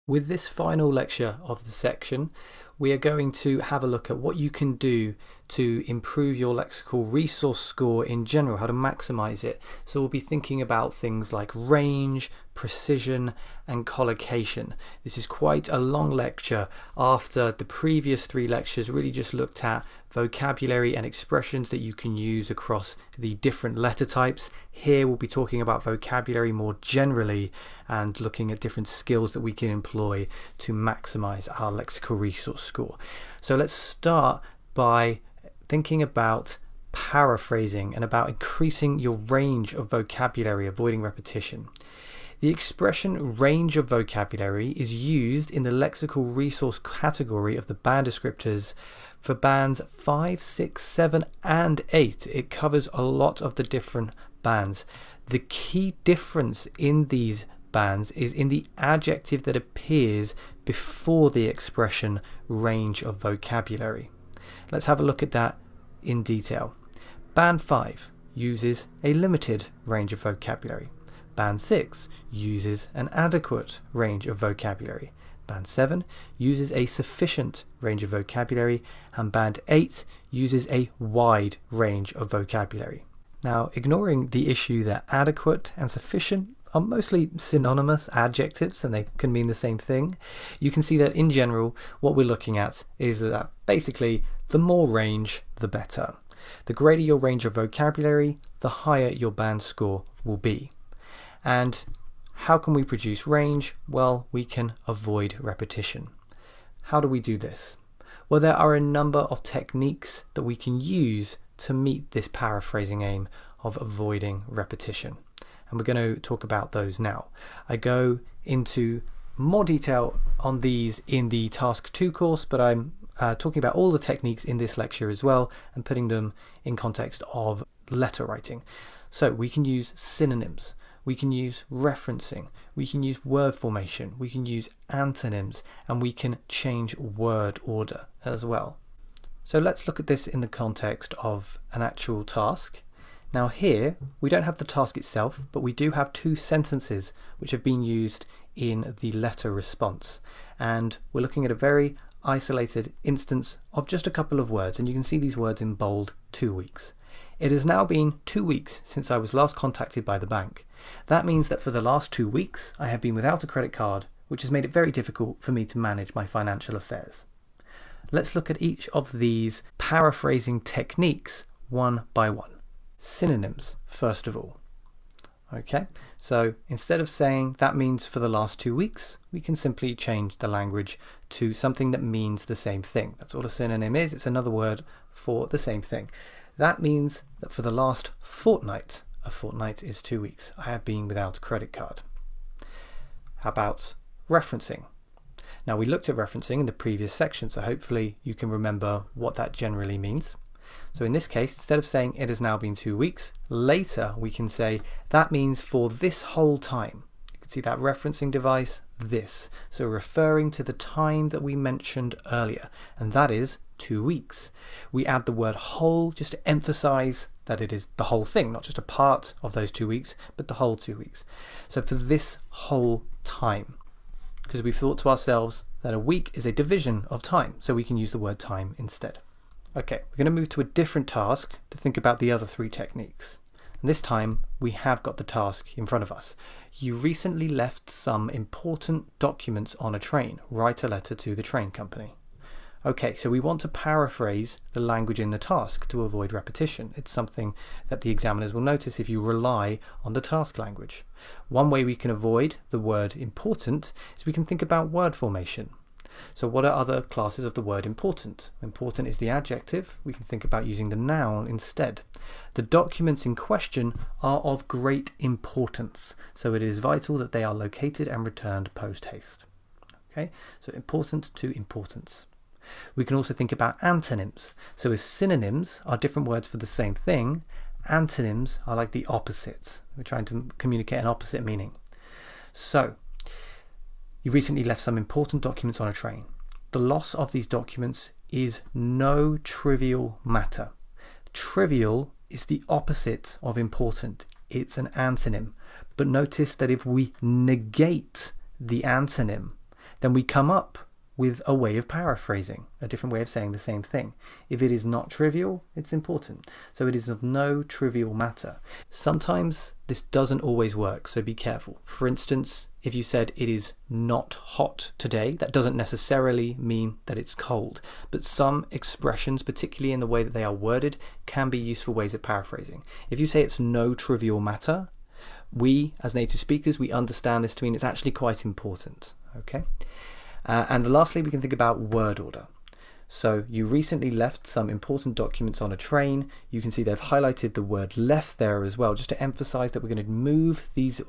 With this final lecture of the section, we are going to have a look at what you can do to improve your lexical resource score in general, how to maximize it. So we'll be thinking about things like range, precision, and collocation. This is quite a long lecture after the previous three lectures really just looked at vocabulary and expressions that you can use across the different letter types. Here we'll be talking about vocabulary more generally and looking at different skills that we can employ to maximize our lexical resource score. So let's start by thinking about paraphrasing and about increasing your range of vocabulary, avoiding repetition. The expression range of vocabulary is used in the lexical resource category of the band descriptors for bands 5, 6, 7, and 8. It covers a lot of the different bands. The key difference in these bands is in the adjective that appears before the expression range of vocabulary. Let's have a look at that in detail. Band 5 uses a limited range of vocabulary. Band 6 uses an adequate range of vocabulary. Band 7 uses a sufficient range of vocabulary, and Band 8 uses a wide range of vocabulary. Now, ignoring the issue that adequate and sufficient are mostly synonymous adjectives and they can mean the same thing, you can see that in general what we're looking at is that basically the more range, the better. The greater your range of vocabulary, the higher your band score will be. And how can we produce range? Well, we can avoid repetition. How do we do this? Well, there are a number of techniques that we can use to meet this paraphrasing aim of avoiding repetition. And we're going to talk about those now. I go into more detail on these in the Task 2 course, but I'm talking about all the techniques in this lecture as well and putting them in context of letter writing. So we can use synonyms. We can use referencing, we can use word formation, we can use antonyms, and we can change word order as well. So let's look at this in the context of an actual task. Now here, we don't have the task itself, but we do have two sentences which have been used in the letter response. And we're looking at a very isolated instance of just a couple of words, and you can see these words in bold: 2 weeks. It has now been 2 weeks since I was last contacted by the bank. That means that for the last 2 weeks I have been without a credit card, which has made it very difficult for me to manage my financial affairs. Let's look at each of these paraphrasing techniques one by one. Synonyms, first of all. Okay, so instead of saying that means for the last 2 weeks, we can simply change the language to something that means the same thing. That's all a synonym is. It's another word for the same thing. That means that for the last fortnight, a fortnight is 2 weeks, I have been without a credit card. How about referencing? Now, we looked at referencing in the previous section, so hopefully you can remember what that generally means. So in this case, instead of saying it has now been 2 weeks, later we can say that means for this whole time. You can see that referencing device, this. So referring to the time that we mentioned earlier, and that is 2 weeks. We add the word whole just to emphasize that it is the whole thing, not just a part of those 2 weeks, but the whole 2 weeks. So for this whole time, because we've thought to ourselves that a week is a division of time, so we can use the word time instead. Okay, we're going to move to a different task to think about the other three techniques. And this time we have got the task in front of us. You recently left some important documents on a train. Write a letter to the train company. Okay, so we want to paraphrase the language in the task to avoid repetition. It's something that the examiners will notice if you rely on the task language. One way we can avoid the word important is we can think about word formation. So what are other classes of the word important? Important is the adjective. We can think about using the noun instead. The documents in question are of great importance, so it is vital that they are located and returned post-haste. Okay, so important to importance. We can also think about antonyms. So as synonyms are different words for the same thing, antonyms are like the opposites. We're trying to communicate an opposite meaning. So, you recently left some important documents on a train. The loss of these documents is no trivial matter. Trivial is the opposite of important. It's an antonym. But notice that if we negate the antonym, then we come up with a way of paraphrasing, a different way of saying the same thing. If it is not trivial, it's important. So it is of no trivial matter. Sometimes this doesn't always work, so be careful. For instance, if you said it is not hot today, that doesn't necessarily mean that it's cold. But some expressions, particularly in the way that they are worded, can be useful ways of paraphrasing. If you say it's no trivial matter, we, as native speakers, we understand this to mean it's actually quite important. Okay? And lastly, we can think about word order. So you recently left some important documents on a train. You can see they've highlighted the word left there as well, just to emphasize that we're going to move these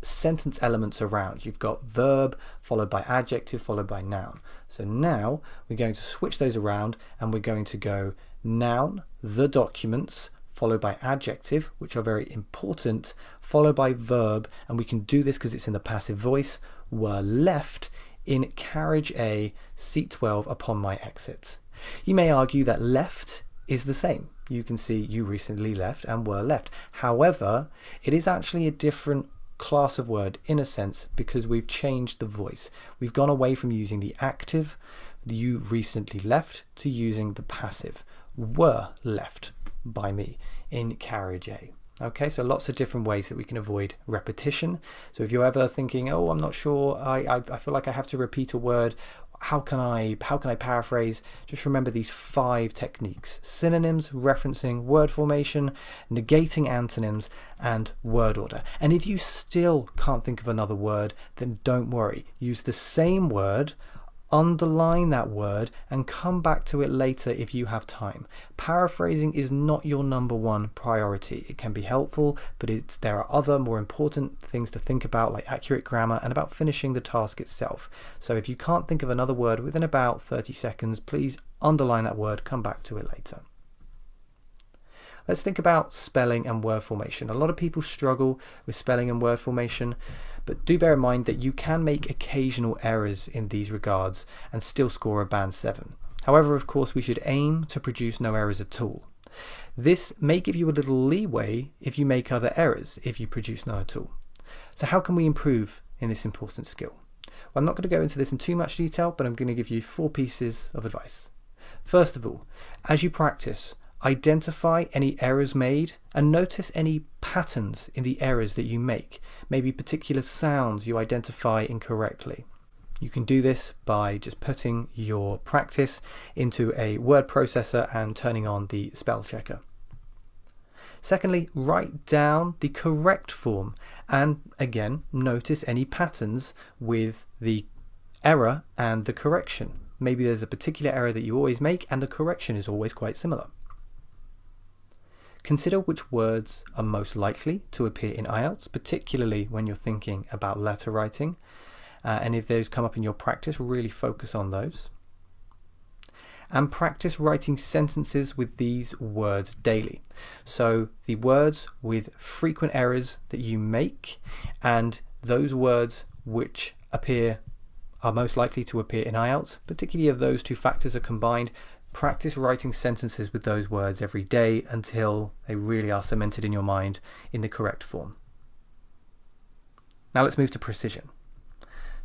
sentence elements around. You've got verb followed by adjective followed by noun. So now we're going to switch those around and we're going to go noun, the documents, followed by adjective, which are very important, followed by verb, and we can do this because it's in the passive voice, were left in carriage A, seat 12 upon my exit. You may argue that left is the same. You can see you recently left and were left. However, it is actually a different class of word in a sense because we've changed the voice. We've gone away from using the active, you recently left, to using the passive, were left by me in carriage A. Okay, so lots of different ways that we can avoid repetition. So if you're ever thinking, oh, I'm not sure, I feel like I have to repeat a word, how can I paraphrase? Just remember these 5 techniques: synonyms, referencing, word formation, negating antonyms, and word order. And if you still can't think of another word, then don't worry. Use the same word, underline that word, and come back to it later if you have time. Paraphrasing is not your number one priority. It can be helpful, but there are other more important things to think about, like accurate grammar and about finishing the task itself. So if you can't think of another word within about 30 seconds, please underline that word, come back to it later. Let's think about spelling and word formation. A lot of people struggle with spelling and word formation, but do bear in mind that you can make occasional errors in these regards and still score a band 7. However, of course, we should aim to produce no errors at all. This may give you a little leeway if you make other errors, if you produce none at all. So how can we improve in this important skill? Well, I'm not going to go into this in too much detail, but I'm going to give you 4 pieces of advice. First of all, as you practice, identify any errors made and notice any patterns in the errors that you make, maybe particular sounds you identify incorrectly. You can do this by just putting your practice into a word processor and turning on the spell checker. Secondly, write down the correct form and again notice any patterns with the error and the correction. Maybe there's a particular error that you always make and the correction is always quite similar. Consider which words are most likely to appear in IELTS, particularly when you're thinking about letter writing. And if those come up in your practice, really focus on those. And practice writing sentences with these words daily. So the words with frequent errors that you make and those words which are most likely to appear in IELTS, particularly if those 2 factors are combined. Practice writing sentences with those words every day until they really are cemented in your mind in the correct form. Now let's move to precision.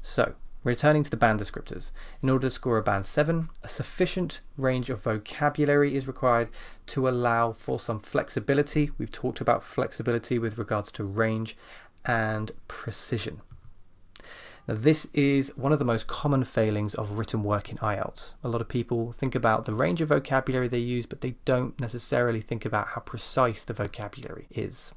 So, returning to the band descriptors. In order to score a band 7, a sufficient range of vocabulary is required to allow for some flexibility. We've talked about flexibility with regards to range and precision. Now, this is one of the most common failings of written work in IELTS. A lot of people think about the range of vocabulary they use, but they don't necessarily think about how precise the vocabulary is.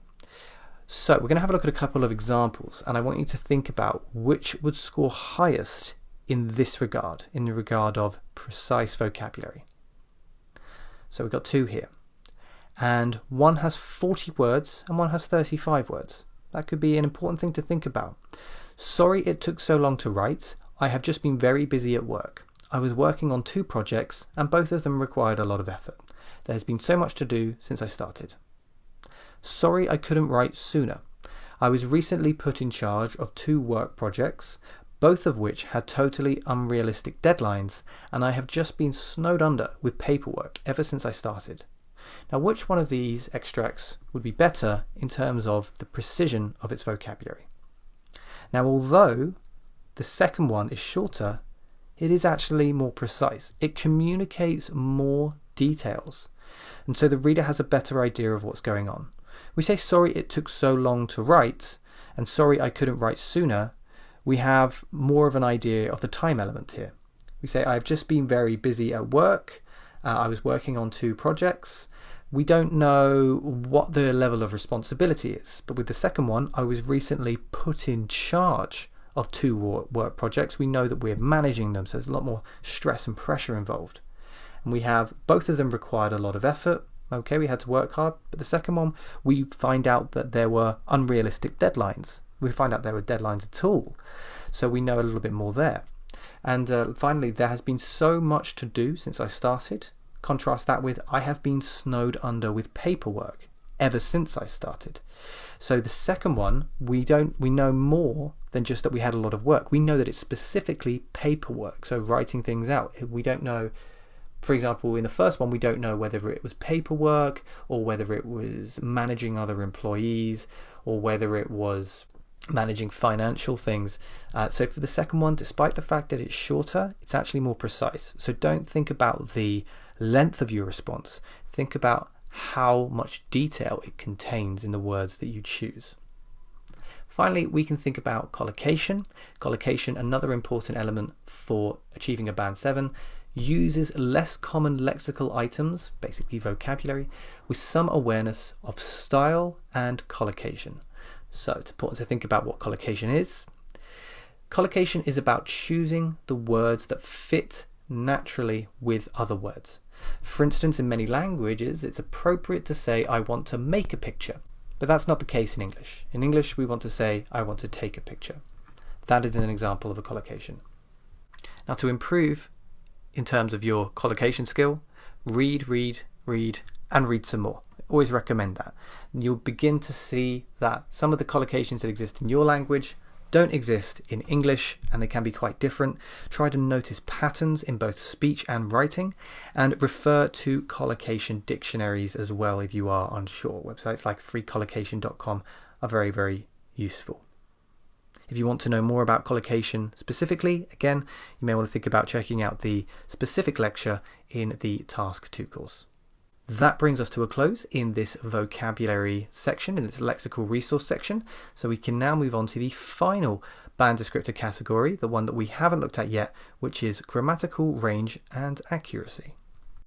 So we're going to have a look at a couple of examples, and I want you to think about which would score highest in this regard, in the regard of precise vocabulary. So we've got 2 here, and one has 40 words and one has 35 words. That could be an important thing to think about. Sorry it took so long to write. I have just been very busy at work. I was working on 2 projects and both of them required a lot of effort. There has been so much to do since I started. Sorry I couldn't write sooner. I was recently put in charge of 2 work projects, both of which had totally unrealistic deadlines, and I have just been snowed under with paperwork ever since I started. Now, which one of these extracts would be better in terms of the precision of its vocabulary? Now, although the second one is shorter, it is actually more precise. It communicates more details. And so the reader has a better idea of what's going on. We say, sorry it took so long to write, and sorry I couldn't write sooner. We have more of an idea of the time element here. We say, I've just been very busy at work. I was working on 2 projects. We don't know what the level of responsibility is, but with the second one, I was recently put in charge of 2 work projects. We know that we're managing them, so there's a lot more stress and pressure involved. And we have both of them required a lot of effort. Okay, we had to work hard, but the second one, we find out that there were unrealistic deadlines. We find out there were deadlines at all. So we know a little bit more there. And finally, there has been so much to do since I started. Contrast that with, I have been snowed under with paperwork ever since I started. So the second one, we know more than just that we had a lot of work. We know that it's specifically paperwork, so writing things out. We don't know, for example, in the first one, we don't know whether it was paperwork or whether it was managing other employees or whether it was managing financial things. So for the second one, despite the fact that it's shorter, it's actually more precise. So don't think about the length of your response. Think about how much detail it contains in the words that you choose. Finally, we can think about collocation. Collocation, another important element for achieving a Band 7, uses less common lexical items, basically vocabulary, with some awareness of style and collocation. So it's important to think about what collocation is. Collocation is about choosing the words that fit naturally with other words. For instance, in many languages, it's appropriate to say, I want to make a picture. But that's not the case in English. In English, we want to say, I want to take a picture. That is an example of a collocation. Now, to improve in terms of your collocation skill, read, and read some more. I always recommend that. You'll begin to see that some of the collocations that exist in your language don't exist in English, and they can be quite different. Try to notice patterns in both speech and writing, and refer to collocation dictionaries as well if you are unsure. Websites like freecollocation.com are very, very useful. If you want to know more about collocation specifically, again, you may want to think about checking out the specific lecture in the Task 2 course. That brings us to a close in this vocabulary section, in this lexical resource section. So we can now move on to the final band descriptor category, the one that we haven't looked at yet, which is grammatical range and accuracy.